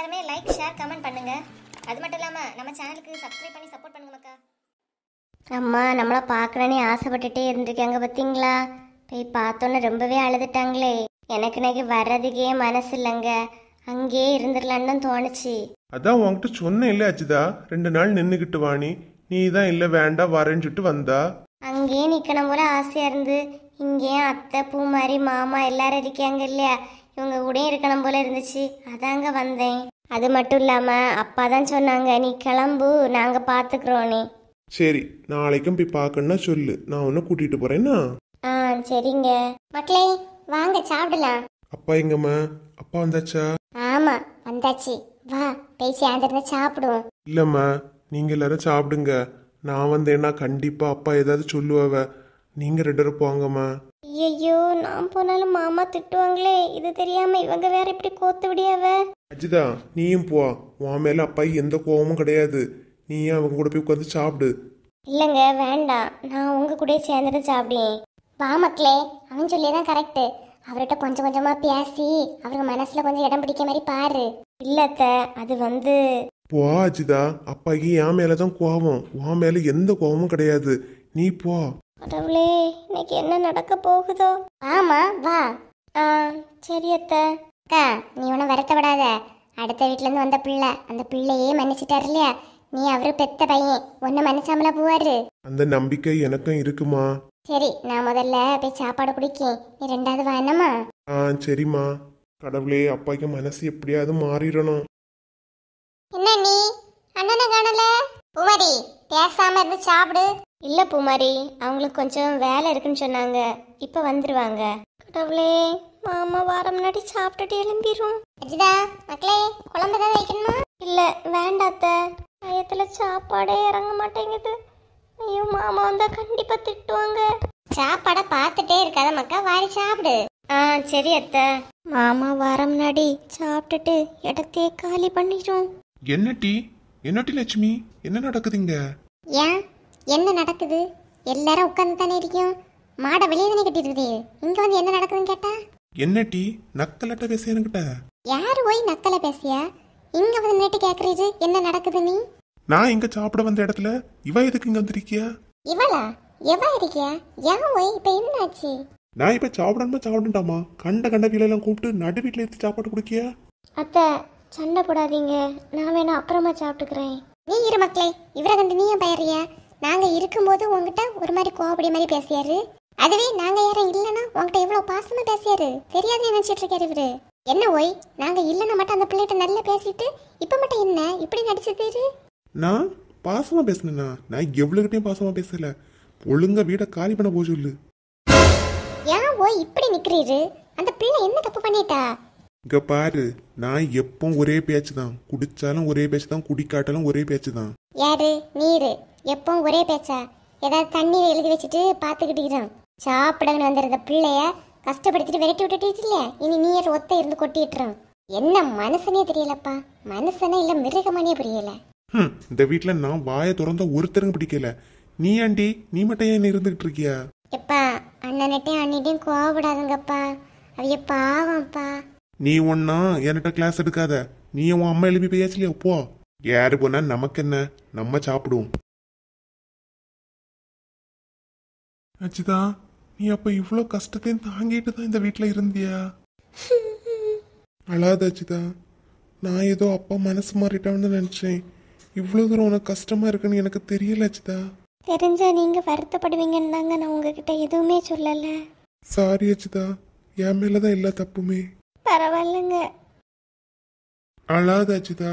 எல்லாருமே like share comment பண்ணுங்க. அது மட்டும் இல்லாம நம்ம சேனலுக்கு சப்ஸ்கிரைப் பண்ணி சப்போர்ட் பண்ணுங்க மக்கா. அம்மா நம்மள பார்க்கணும்னு ஆசைப்பட்டுட்டே இருந்திருக்காங்க பார்த்தீங்களா? போய் பார்த்தோன்னே ரொம்பவே அழுதுட்டாங்களே. எனக்கு வர்றதுக்கே மனசு இல்லைங்க. அங்கேயே இருந்துடலான்னு தோணுச்சு. அதான் உன்கிட்ட சொன்னேன் இல்ல அஜிதா, 2 நாள் நின்னுகிட்டு வாணி, நீ தான் இல்ல வேண்டாம் வரேன்னு சொல்லிட்டு வந்தா. அங்கேயே நிக்கணும் போல ஆசையா இருந்து, இங்கேயும் அத்தை பூமாரி மாமா எல்லாரும் இருக்காங்க இல்லையா, இவங்க கூடயும் இருக்கணும் போல இருந்துச்சு. அதாங்க வந்தேன். அது மட்டும் இல்லாம அப்பா தான் சொன்னாங்க, நீ கிளம்பு நாங்க பாத்துக்கிறோன்னு. சரி, நாளைக்கும் போய் பார்க்கணும்னா சொல்லு, நான் உன்னை கூட்டிட்டு போறேன்னா. சரிங்க மக்களே, வாங்க சாப்பிடலாம். அப்பா எங்கம்மா? அப்பா வந்தாச்சா? ஆமா வந்தாச்சு, வா போய் சேர்ந்துருந்தா சாப்பிடுவோம். இல்லம்மா, நீங்க எல்லாரும் சாப்பிடுங்க. நான் வந்தேன்னா கண்டிப்பா அப்பா ஏதாவது சொல்லுவாவ. நீங்க 2 பேரும் போங்கம்மா. ஐயோ, நான் போனாலும் மாமா திட்டுவாங்களே. இது தெரியாம இவங்க வேற இப்படி கோத்து விடியாவ. அஜிதா நீயும் போ, உன் மேல அப்பா எந்த கோவமும் கிடையாது. நீயும் அவங்க கூட போய் உட்காந்து சாப்பிடு. இல்லைங்க வேண்டாம், நான் உங்க கூட சேர்ந்துட்டு சாப்பிடுவேன். வா மக்களே, அவன் சொல்லியதான் கரெக்டு. அவர்கிட்ட கொஞ்சம் கொஞ்சமா பேசி அவருக்கு மனசுல கொஞ்சம் இடம் பிடிக்க மாதிரி பாரு. இல்லத்த அது போ அஜிதா, அப்பாக்கு என் மேலதான் கோவம், உன் மேல எந்த கோவமும் கிடையாது. நீ போ. கடவுளே, இன்னைக்கு என்ன நடக்க போகுதோ? ஆமா வா. சரி அத்தை. அக்கா நீ ஒன்றும் வருத்தப்படாத. அடுத்த வீட்டுல இருந்து வந்த பிள்ளை, அந்த பிள்ளையே மன்னிச்சிட்டாரு இல்லையா? நீ அவரு பெத்த பையன், ஒன்னும் மன்னிச்சாமலா போவாரு. அந்த நம்பிக்கை எனக்கும் இருக்குமா. சரி, நான் முதல்ல போய் சாப்பாடு குடிக்கேன், நீ 2வது வேணாமா? சரிம்மா. கடவுளே, அப்பாக்கு மனசு எப்படியாவது மாறிடணும். என்ன நீ அண்ணனை காணல? பூமாரி பேசாம இருந்து சாப்பிடு. இல்ல பூமாரி, அவங்களுக்கு கொஞ்சம் வேலை இருக்குன்னு சொன்னாங்க, இப்ப வந்துருவாங்க. கடவுளே, மாமா வர முன்னாடி சாப்பிட்டுட்டு எழும்பிரும். அஜிதா மக்களே, குழம்பு ஏதாவது வைக்கணுமா? இல்ல வேண்டாத்த, வயத்துல சாப்பாடே இறங்க மாட்டேங்குது. ஐயோ, மாமா வந்தா கண்டிப்பா திட்டுவாங்க. சாப்பாட பார்த்துட்டே இருக்காத மக்கா, வாரி சாப்பிடு. சரி அத்தை. மாமா வர முன்னாடி சாப்பிட்டுட்டு இடத்தையே காலி பண்ணிடும். என்ன டீ லட்சுமி, என்ன நடக்குதுங்க? ஏன் என்ன நடக்குது? எல்லாரும் உட்கார்ந்து தானே இருக்கோம். மாடை வெளியே தானே கட்டி இருக்குது. இங்க வந்து என்ன நடக்குதுன்னு கேட்டா என்ன டீ நக்கலட்ட பேச என்கிட்ட? யாரு போய் நக்கல பேசியா? இங்க வந்து நேட்டு கேக்குறீரு என்ன நடக்குது? நீ நான் இங்க சாப்பிட வந்த இடத்துல இவ எதுக்கு இங்க வந்திருக்கியா? இவளா? எவ இருக்கியா? ஏன் போய் இப்ப என்னாச்சு? நான் இப்ப சாப்பிடாமா கண்ட வீலெல்லாம் கூப்பிட்டு நடு வீட்டுல எடுத்து சாப்பாடு குடிக்கியா? அத்தை சண்டை போடாதீங்க, நான் வேணா அப்புறமா சாப்பிட்டுக்கிறேன். நீ இரு மக்களே, இவரை கண்டு நீயும் பயறியா? நாங்க இருக்கும்போது உங்ககிட்ட ஒரு மாதிரி கோபப்படி மாதிரி பேசியாரு. அதுவே நாங்க யாரும் இல்லைன்னா உங்ககிட்ட எவ்வளவு பாசமா பேசியாரு தெரியாது நினைச்சிட்டு இருக்காரு இவரு. என்ன ஓய், நாங்க இல்லைன்னா மட்டும் அந்த பிள்ளைகிட்ட நல்லா பேசிட்டு இப்ப மட்டும் என்ன இப்படி நடிச்சது? நான் பாசமா பேசினா? நான் எவ்வளவுகிட்டயும் பாசமா பேசல. ஒழுங்கா வீட காலி பண்ண போக சொல்லு. ஏன் ஓய் இப்படி நிக்கிறீரு? அந்த பிள்ளை என்ன தப்பு பண்ணிட்டா? இங்க பாரு, நான் எப்பவும் ஒரே பேச்சு தான், குடிச்சாலும் ஒரே பேச்சு தான், குடிக்காட்டாலும் ஒரே பேச்சு தான். யாரு நீரு? எப்பவும் ஒரே பேச்சா? ஏதாவது தண்ணீர் எழுதி வச்சுட்டு பாத்துக்கிட்டு சாப்பிடன்னு வந்திருந்த பிள்ளைய கஷ்டப்படுத்திட்டு விரட்டி விட்டுட்டு இல்லையா? இனி நீர் ஒத்த இருந்து கொட்டிட்டுறோம். என்ன மனுஷனே தெரியலப்பா, மனுஷனே இல்ல மிருகமானே புரியல. இந்த வீட்டுல நான் வாயை திறந்தா ஒருத்தருங்க பிடிக்கல. நீ ஆண்டி, நீ மட்டும் ஏன் இருந்துகிட்டு இருக்கியா? எப்பா அண்ணன்ட்டையும் அண்ணிட்டையும் கோவப்படாதுங்கப்பா, அவைய பாவம்ப்பா. நீ ஒன்னா என்கிட்ட கிளாஸ் எடுக்காத. நீ உன் அம்மா எழுப்பி பேசலையா? போ. யாரு போனா நமக்கு என்ன, நம்ம சாப்பிடுவோம். அஜிதா, நீ அப்ப இவ்வளவு கஷ்டத்தையும் தாங்கிட்டு தான் இந்த வீட்டுல இருந்தியா? அழாத அஜிதா, நான் ஏதோ அப்பா மனசு மாறிட்டான்னு நினைச்சேன். இவ்வளவு தூரம் உனக்கு கஷ்டமா இருக்குன்னு எனக்கு தெரியல அஜிதா. தெரிஞ்சா நீங்க வருத்தப்படுவீங்கன்னு தாங்க நான் உங்ககிட்ட எதுவுமே சொல்லல. சாரி அஜிதா, என் மேலதான் எல்லா தப்புமே. பரவாயில்லைங்க. அழாத அஜிதா,